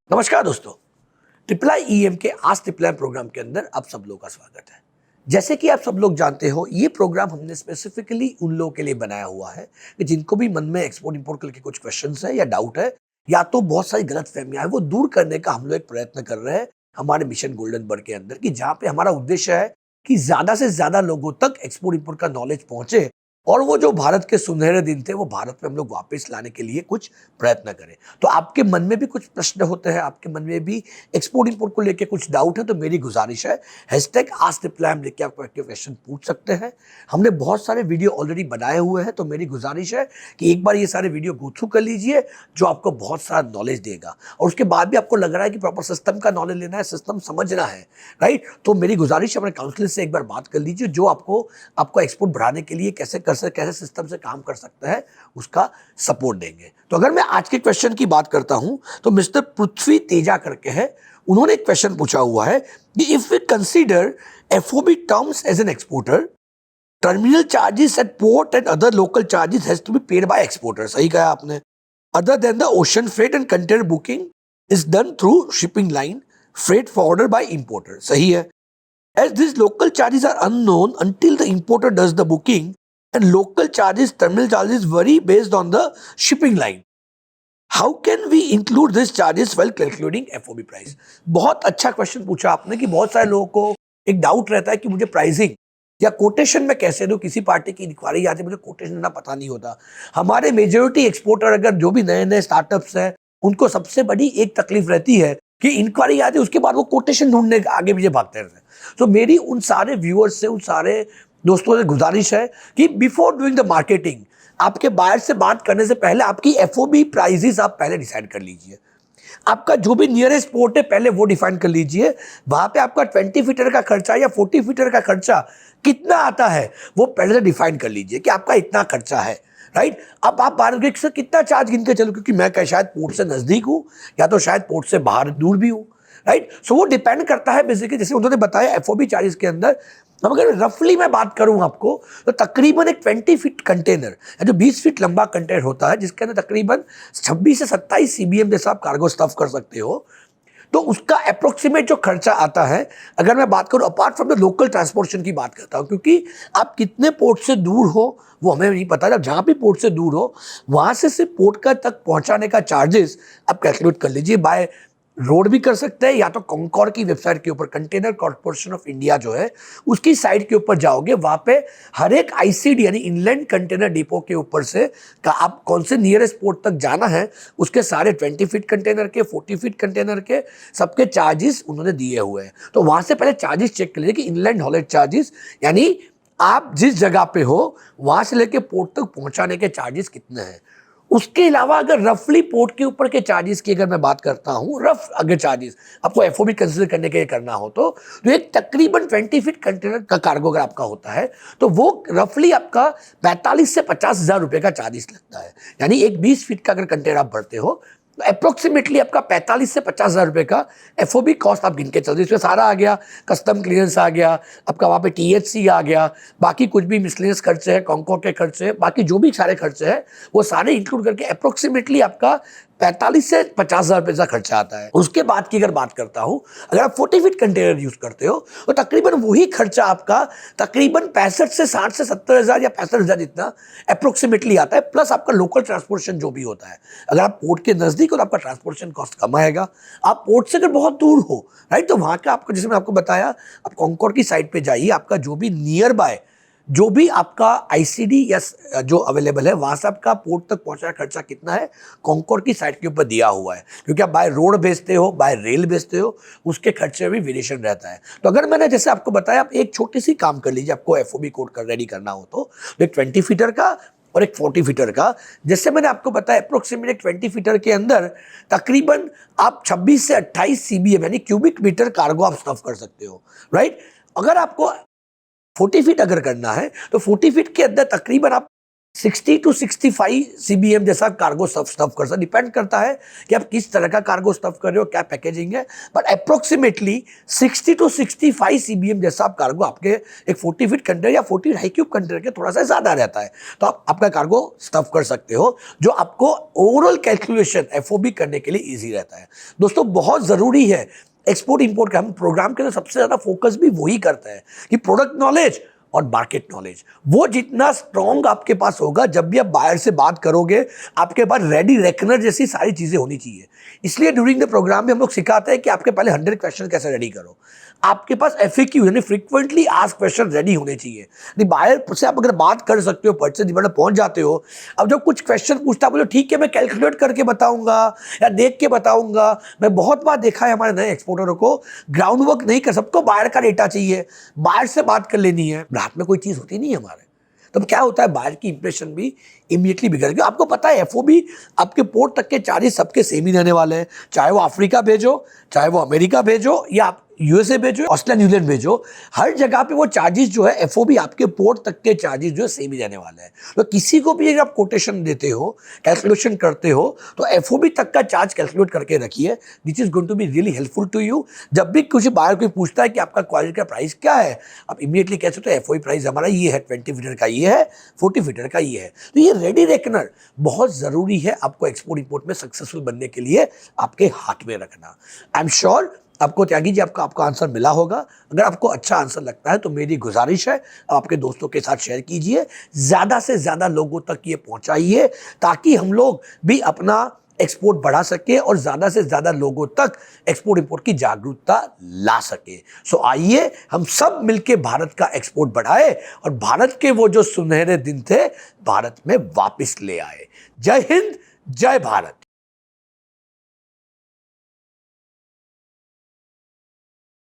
नमस्कार दोस्तों। Triple I EM के आज ट्रिपल आई प्रोग्राम के अंदर आप सब लोगों का स्वागत है। जैसे कि आप सब लोग जानते हो, ये प्रोग्राम हमने स्पेसिफिकली उन लोगों के लिए बनाया हुआ है कि जिनको भी मन में एक्सपोर्ट इंपोर्ट के कुछ क्वेश्चंस है या डाउट है या तो बहुत सारी गलत फहमियां है, वो दूर करने का हम लोग एक प्रयत्न कर रहे हैं हमारे मिशन गोल्डन बर्ड के अंदर, कि जहाँ पे हमारा उद्देश्य है कि ज्यादा से ज्यादा लोगों तक एक्सपोर्ट इंपोर्ट का नॉलेज पहुंचे और वो जो भारत के सुनहरे दिन थे वो भारत में हम लोग वापस लाने के लिए कुछ प्रयत्न करें। तो आपके मन में भी कुछ प्रश्न होते हैं, आपके मन में भी एक्सपोर्ट इंपोर्ट को लेकर कुछ डाउट है, तो मेरी गुजारिश है हैशटैग आस्क ट्रिपल आई लेके आप क्वेश्चन पूछ सकते हैं। हमने बहुत सारे वीडियो ऑलरेडी बनाए हुए हैं, तो मेरी गुजारिश है कि एक बार ये सारे वीडियो गो थ्रू कर लीजिए, जो आपको बहुत सारा नॉलेज देगा। और उसके बाद भी आपको लग रहा है कि प्रॉपर सिस्टम का नॉलेज लेना है, सिस्टम समझना है, राइट, तो मेरी गुजारिश है अपने काउंसलर से एक बार बात कर लीजिए, जो आपको एक्सपोर्ट बढ़ाने के लिए कैसे सिस्टम से काम कर सकता है उसका सपोर्ट देंगे। तो अगर मैं आज के क्वेश्चन की बात करता हूं तो मिस्टर पृथ्वी तेजा करके है, उन्होंने एक क्वेश्चन पूछा हुआ है कि if we consider FOB terms as an exporter, terminal charges at port and other local charges has to be paid by exporter. सही कहा आपने। Other than the ocean freight and container booking is done through shipping line, freight forwarded by importer. सही है। As these local charges are unknown until the importer does the booking, and local charges, terminal charges vary based on the shipping line. How can we include these charges while calculating FOB price? बहुत अच्छा question पूछा आपने कि बहुत सारे लोगों को एक डाउट रहता है कि मुझे प्राइसिंग या कोटेशन में कैसे दूं। किसी पार्टी की इंक्वायरी आती है, मुझे कोटेशन देना पता नहीं होता। हमारे मेजोरिटी एक्सपोर्टर अगर जो भी नए नए स्टार्टअप्स हैं, उनको सबसे बड़ी एक तकलीफ रहती है कि इंक्वायरी आती है, उसके बाद वो कोटेशन ढूंढने आगे पीछे भागते रहते हैं। तो मेरी उन सारे व्यूअर्स से, उन सारे दोस्तों से गुजारिश है कि बिफोर डूइंग द मार्केटिंग, आपके बायर से बात करने से पहले आपकी एफओबी प्राइसेस आप पहले डिसाइड कर लीजिए। आपका जो भी नियरेस्ट पोर्ट है पहले वो डिफाइन कर लीजिए। वहां पे आपका 20 फीटर का खर्चा या 40 फीटर का खर्चा कितना आता है वो पहले से डिफाइन कर लीजिए कि आपका इतना खर्चा है, राइट। अब आप बाहर से कितना चार्ज गिन के चलो, क्योंकि मैं शायद पोर्ट से नजदीक हूं या तो शायद पोर्ट से बाहर दूर भी हूं, राइट। सो वो डिपेंड करता है बेसिकली, जैसे उन्होंने बताया एफओबी चार्जेस के अंदर। अब अगर रफली मैं बात करूं आपको तो तकरीबन एक 20 फीट कंटेनर जो 20 फीट लंबा कंटेनर होता है, जिसके अंदर तकरीबन 26 से 27 सीबीएम जैसा आप कार्गो स्टफ कर सकते हो, तो उसका अप्रोक्सीमेट जो खर्चा आता है, अगर मैं बात करूं apart from the local transportation की बात करता हूं, क्योंकि आप कितने पोर्ट से दूर हो वो हमें नहीं पता। जब जहां भी पोर्ट से दूर हो वहां से सिर्फ पोर्ट का तक पहुंचाने का चार्जेस आप कैलकुलेट कर लीजिए। बाय रोड भी कर सकते हैं या तो कॉन्कॉर की वेबसाइट के ऊपर, कंटेनर कॉर्पोरेशन ऑफ इंडिया जो है उसकी साइट के ऊपर जाओगे, वहां पे हर एक आईसीडी यानी इनलैंड कंटेनर डिपो के ऊपर से का आप कौन से नियरेस्ट पोर्ट तक जाना है उसके सारे 20 फीट कंटेनर के, 40 फीट कंटेनर के सबके चार्जेस उन्होंने दिए हुए हैं। तो वहां से पहले चार्जेस चेक कर लीजिए कि इनलैंड हॉलेज चार्जेस यानी आप जिस जगह पे हो वहां से लेके पोर्ट तक पहुंचाने के चार्जेस कितने हैं। उसके अलावा अगर रफली पोर्ट के ऊपर के चार्जेस की अगर मैं बात करता हूं, रफ अगर चार्जेस आपको एफओबी कंसीडर करने के लिए करना हो तो एक तकरीबन 20 फीट कंटेनर का कार्गो अगर आपका होता है तो वो रफली आपका 45 से 50 हजार रुपए का चार्जेस लगता है। यानी एक 20 फीट का अगर कंटेनर आप भरते हो तो अप्रोक्सीमेटली आपका 45 से 50 हजार रुपए का एफओबी कॉस्ट आप गिन के चलते। इसमें सारा आ गया, कस्टम क्लियरेंस आ गया, आपका वहाँ पे टीएचसी आ गया, बाकी कुछ भी मिसलेनियस खर्चे हैं, कॉन्कॉर के खर्चे हैं, बाकी जो भी सारे खर्चे हैं वो सारे इंक्लूड करके अप्रोक्सीमेटली आपका 45 से 50 हजार रुपए का खर्चा आता है। उसके बाद की अगर बात करता हूं, अगर आप 40 फीट कंटेनर यूज करते हो तो तकरीबन वही खर्चा आपका तकरीबन 65 से 60 से 70 हजार या 65 हजार जितना अप्रोक्सीमेटली आता है, प्लस आपका लोकल ट्रांसपोर्टेशन जो भी होता है। अगर आप पोर्ट के नजदीक हो तो आपका ट्रांसपोर्टेशन कॉस्ट कम आएगा। आप पोर्ट से अगर बहुत दूर हो, राइट, तो वहां का आपको, जैसे मैं आपको बताया, आप कॉन्कॉर की साइट पे जाइए, आपका जो भी नियर बाय जो भी आपका आईसीडी या जो अवेलेबल है वहां से आपका पोर्ट तक पहुंचने का खर्चा कितना है कॉन्कॉर की साइट के ऊपर दिया हुआ है। क्योंकि आप बाय रोड भेजते हो, बाय रेल भेजते हो, उसके खर्चे में भी वेरिएशन रहता है। तो अगर मैंने जैसे आपको बताया, आप एक छोटी सी काम कर लीजिए, आपको एफओबी कोड रेडी करना हो तो एक 20 फीटर का और एक 40 फीटर का। जैसे मैंने आपको बताया अप्रोक्सीमेट 20 फीटर के अंदर तकरीबन आप 26 से 28 सीबीएम यानी क्यूबिक मीटर कार्गो आप स्टफ कर सकते हो, राइट। अगर आपको 40 फीट अगर करना है तो 40 फीट के अंदर तकरीबन आप 60 to 65 CBM जैसा कार्गो स्टफ कर सकते, डिपेंड करता है कि आप किस तरह का कार्गो स्टफ कर रहे हो, क्या पैकेजिंग है, बट अप्रोक्सीमेटली 60 to 65 CBM जैसा आप कार्गो आपके एक 40 फीट कंटेनर या 40 हाई क्यूब कंटेनर के थोड़ा सा ज़्यादा रहता है, तो आप आपका कार्गो स्टफ कर सकते हो, जो आपको ओवरऑल कैलकुलेशन FOB करने के लिए ईजी रहता है। दोस्तों बहुत ज़रूरी है एक्सपोर्ट इंपोर्ट का, हम प्रोग्राम के अंदर सबसे ज़्यादा फोकस भी वही करते हैं कि प्रोडक्ट नॉलेज और मार्केट नॉलेज, वो जितना स्ट्रॉन्ग आपके पास होगा, जब भी आप बायर से बात करोगे आपके पास रेडी रेकनर जैसी सारी चीज़ें होनी चाहिए। इसलिए ड्यूरिंग द प्रोग्राम में हम लोग सिखाते हैं कि आपके पहले 100 क्वेश्चन कैसे रेडी करो, आपके पास FAQ यानी फ्रीक्वेंटली आस्क्ड क्वेश्चन रेडी होने चाहिए। नहीं, बायर से आप अगर बात कर सकते हो, परचेज डिपार्टमेंट पहुंच जाते हो, अब जब कुछ क्वेश्चन पूछता है बोलो ठीक है मैं कैलकुलेट करके बताऊंगा या देख के बताऊंगा। मैं बहुत बार देखा है हमारे नए एक्सपोर्टरों को ग्राउंड वर्क नहीं कर, सबको बायर का डेटा चाहिए, बायर से बात कर लेनी है, हाथ में कोई चीज़ होती नहीं है हमारे, तब क्या होता है बायर की इंप्रेशन भी इमीडिएटली बिगड़ गई। आपको पता है FOB आपके पोर्ट तक के चार्जेस सबके सेम ही रहने वाले हैं, चाहे वो अफ्रीका भेजो, चाहे वो अमेरिका भेजो या आप USA भेजो, ऑस्ट्रेलिया न्यूजीलैंड भेजो, हर जगह पे वो चार्जेस जो है FOB आपके पोर्ट तक के चार्जेस जो है सेम ही रहने वाले हैं। तो किसी को भी अगर आप कोटेशन देते हो, कैलकुलेशन करते हो, तो FOB तक का चार्ज कैलकुलेट करके रखिए, this is going to be really helpful to you. जब भी कुछ बायर कोई पूछता है कि आपका क्वालिटी का प्राइस क्या है, आप इमीडिएटली कह सकते हो FOB प्राइस हमारा ये है, 20 फीटर का ये है, 40 फीटर का ये है। तो ये रेडी रेकनर बहुत ज़रूरी है आपको एक्सपोर्ट इंपोर्ट में सक्सेसफुल बनने के लिए आपके हाथ में रखना। आई एम श्योर आपको त्यागी जी आपका आंसर मिला होगा। अगर आपको अच्छा आंसर लगता है तो मेरी गुजारिश है आपके दोस्तों के साथ शेयर कीजिए, ज़्यादा से ज़्यादा लोगों तक ये पहुंचाइए, ताकि हम लोग भी अपना एक्सपोर्ट बढ़ा सके और ज़्यादा से ज़्यादा लोगों तक एक्सपोर्ट इंपोर्ट की जागरूकता ला सके। सो आइए हम सब मिलके भारत का एक्सपोर्ट बढ़ाए और भारत के वो जो सुनहरे दिन थे भारत में वापस ले आए। जय हिंद, जय भारत।